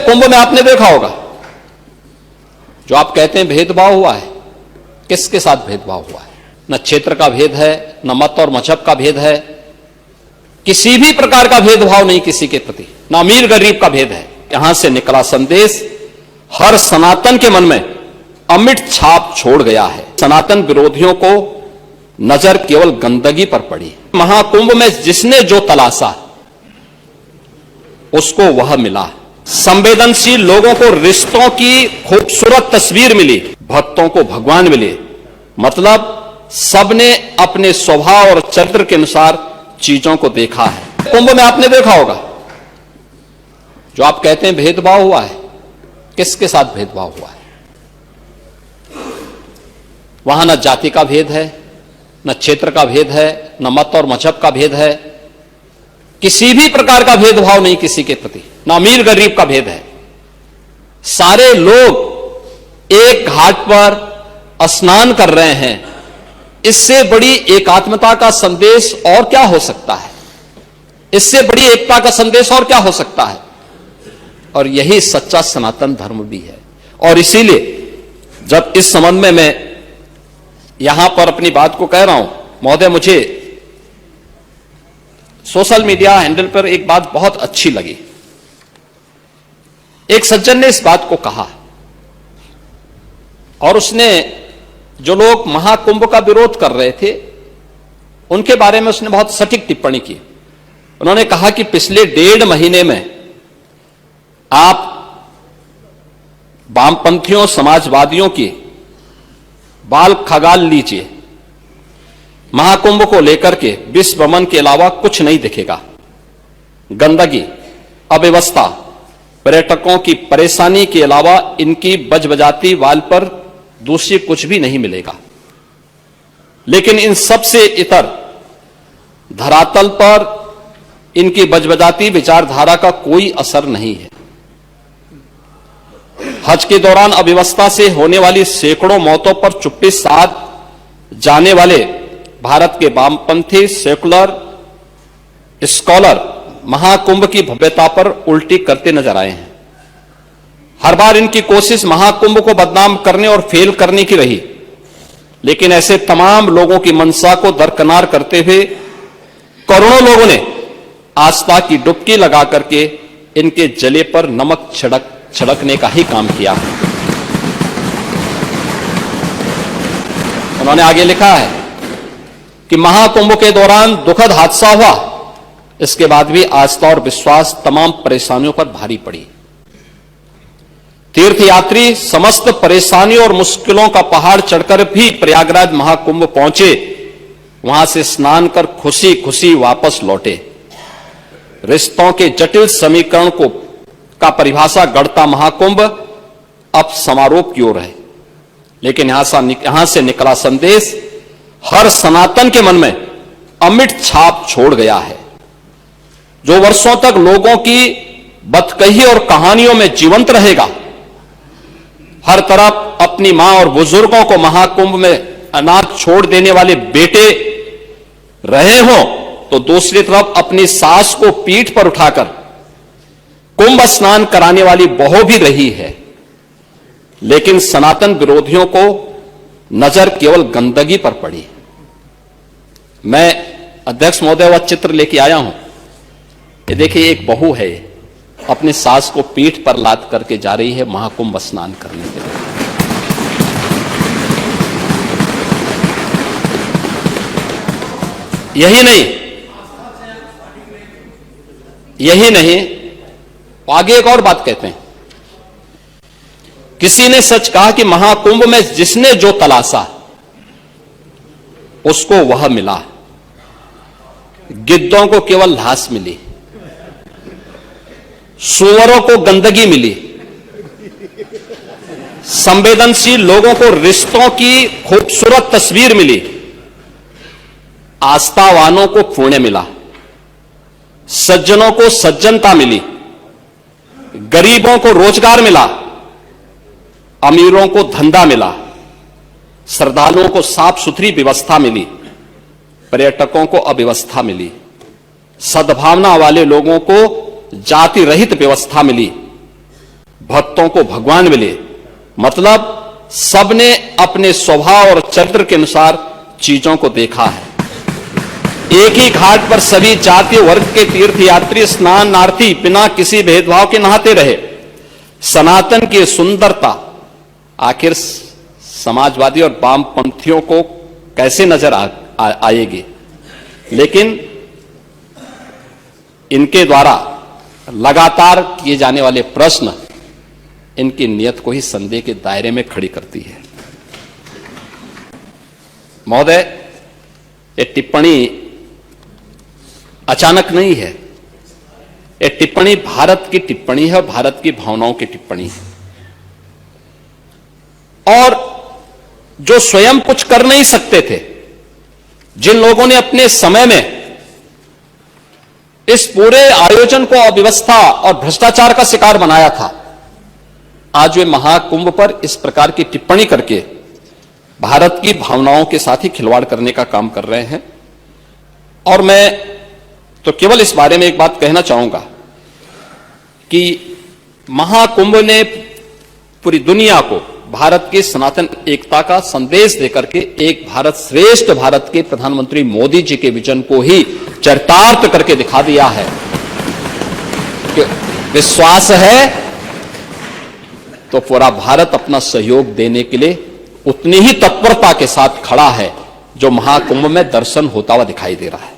कुंभ में आपने देखा होगा, जो आप कहते हैं भेदभाव हुआ है, किसके साथ भेदभाव हुआ है? न क्षेत्र का भेद है, न मत और मजहब का भेद है, किसी भी प्रकार का भेदभाव नहीं किसी के प्रति, न अमीर गरीब का भेद है। यहां से निकला संदेश हर सनातन के मन में अमिट छाप छोड़ गया है। सनातन विरोधियों को नजर केवल गंदगी पर पड़ी। महाकुंभ में जिसने जो तलाशा उसको वह मिला। संवेदनशील लोगों को रिश्तों की खूबसूरत तस्वीर मिली, भक्तों को भगवान मिले। मतलब सबने अपने स्वभाव और चरित्र के अनुसार चीजों को देखा है। कुंभ में आपने देखा होगा, जो आप कहते हैं भेदभाव हुआ है, किसके साथ भेदभाव हुआ है? वहां न जाति का भेद है, न क्षेत्र का भेद है, न मत और मजहब का भेद है, किसी भी प्रकार का भेदभाव नहीं किसी के प्रति, न अमीर गरीब का भेद है। सारे लोग एक घाट पर स्नान कर रहे हैं। इससे बड़ी एकात्मता का संदेश और क्या हो सकता है? इससे बड़ी एकता का संदेश और क्या हो सकता है? और यही सच्चा सनातन धर्म भी है। और इसीलिए जब इस संबंध में मैं यहां पर अपनी बात को कह रहा हूं, महोदय, मुझे सोशल मीडिया हैंडल पर एक बात बहुत अच्छी लगी। एक सज्जन ने इस बात को कहा, और उसने जो लोग महाकुंभ का विरोध कर रहे थे उनके बारे में उसने बहुत सटीक टिप्पणी की। उन्होंने कहा कि पिछले 1.5 महीने में आप वामपंथियों, समाजवादियों की बाल खगाल लीजिए, महाकुंभ को लेकर के विश्व भ्रमण के अलावा कुछ नहीं दिखेगा। गंदगी, अव्यवस्था, पर्यटकों की परेशानी के अलावा इनकी बजबजाती वाल पर दूसरी कुछ भी नहीं मिलेगा। लेकिन इन सब से इतर धरातल पर इनकी बजबजाती विचारधारा का कोई असर नहीं है। हज के दौरान अव्यवस्था से होने वाली सैकड़ों मौतों पर चुप्पी साध जाने वाले भारत के वामपंथी सेकुलर स्कॉलर महाकुंभ की भव्यता पर उल्टी करते नजर आए हैं। हर बार इनकी कोशिश महाकुंभ को बदनाम करने और फेल करने की रही, लेकिन ऐसे तमाम लोगों की मंशा को दरकिनार करते हुए करोड़ों लोगों ने आस्था की डुबकी लगा करके इनके जले पर नमक छिड़कने का ही काम किया। उन्होंने आगे लिखा है कि महाकुंभ के दौरान दुखद हादसा हुआ, इसके बाद भी आस्था और विश्वास तमाम परेशानियों पर भारी पड़ी। तीर्थयात्री समस्त परेशानियों और मुश्किलों का पहाड़ चढ़कर भी प्रयागराज महाकुंभ पहुंचे, वहां से स्नान कर खुशी खुशी वापस लौटे। रिश्तों के जटिल समीकरण का परिभाषा गढ़ता महाकुंभ अब समारोह की ओर है। लेकिन यहां से निकला संदेश हर सनातन के मन में अमिट छाप छोड़ गया है, जो वर्षों तक लोगों की बतकही और कहानियों में जीवंत रहेगा। हर तरफ अपनी मां और बुजुर्गों को महाकुंभ में अनाथ छोड़ देने वाले बेटे रहे हों, तो दूसरी तरफ अपनी सास को पीठ पर उठाकर कुंभ स्नान कराने वाली बहू भी रही है। लेकिन सनातन विरोधियों को नजर केवल गंदगी पर पड़ी। मैं अध्यक्ष महोदय वह चित्र लेके आया हूं। ये देखिए, एक बहू है, अपनी सास को पीठ पर लाद करके जा रही है महाकुंभ स्नान करने के लिए। यही नहीं, आगे एक और बात कहते हैं। किसी ने सच कहा कि महाकुंभ में जिसने जो तलाशा उसको वह मिला। गिद्धों को केवल घास मिली, सुअरों को गंदगी मिली, संवेदनशील लोगों को रिश्तों की खूबसूरत तस्वीर मिली, आस्थावानों को पुण्य मिला, सज्जनों को सज्जनता मिली, गरीबों को रोजगार मिला, अमीरों को धंधा मिला, श्रद्धालुओं को साफ सुथरी व्यवस्था मिली, पर्यटकों को अव्यवस्था मिली, सद्भावना वाले लोगों को जाति रहित व्यवस्था मिली, भक्तों को भगवान मिले, मतलब सबने अपने स्वभाव और चरित्र के अनुसार चीजों को देखा है। एक ही घाट पर सभी जाति वर्ग के तीर्थयात्री स्नानार्थी बिना किसी भेदभाव के नहाते रहे। सनातन की सुंदरता आखिर समाजवादी और वामपंथियों को कैसे नजर आएगी, लेकिन इनके द्वारा लगातार किए जाने वाले प्रश्न इनकी नियत को ही संदेह के दायरे में खड़ी करती है। महोदय, ये टिप्पणी अचानक नहीं है। ये टिप्पणी भारत की टिप्पणी है, भारत की भावनाओं की टिप्पणी है। और जो स्वयं कुछ कर नहीं सकते थे, जिन लोगों ने अपने समय में इस पूरे आयोजन को अव्यवस्था और भ्रष्टाचार का शिकार बनाया था, आज वे महाकुंभ पर इस प्रकार की टिप्पणी करके भारत की भावनाओं के साथ ही खिलवाड़ करने का काम कर रहे हैं। और मैं तो केवल इस बारे में एक बात कहना चाहूंगा कि महाकुंभ ने पूरी दुनिया को भारत की सनातन एकता का संदेश देकर के एक भारत श्रेष्ठ भारत के प्रधानमंत्री मोदी जी के विजन को ही चरितार्थ करके दिखा दिया है कि विश्वास है तो पूरा भारत अपना सहयोग देने के लिए उतनी ही तत्परता के साथ खड़ा है जो महाकुंभ में दर्शन होता हुआ दिखाई दे रहा है।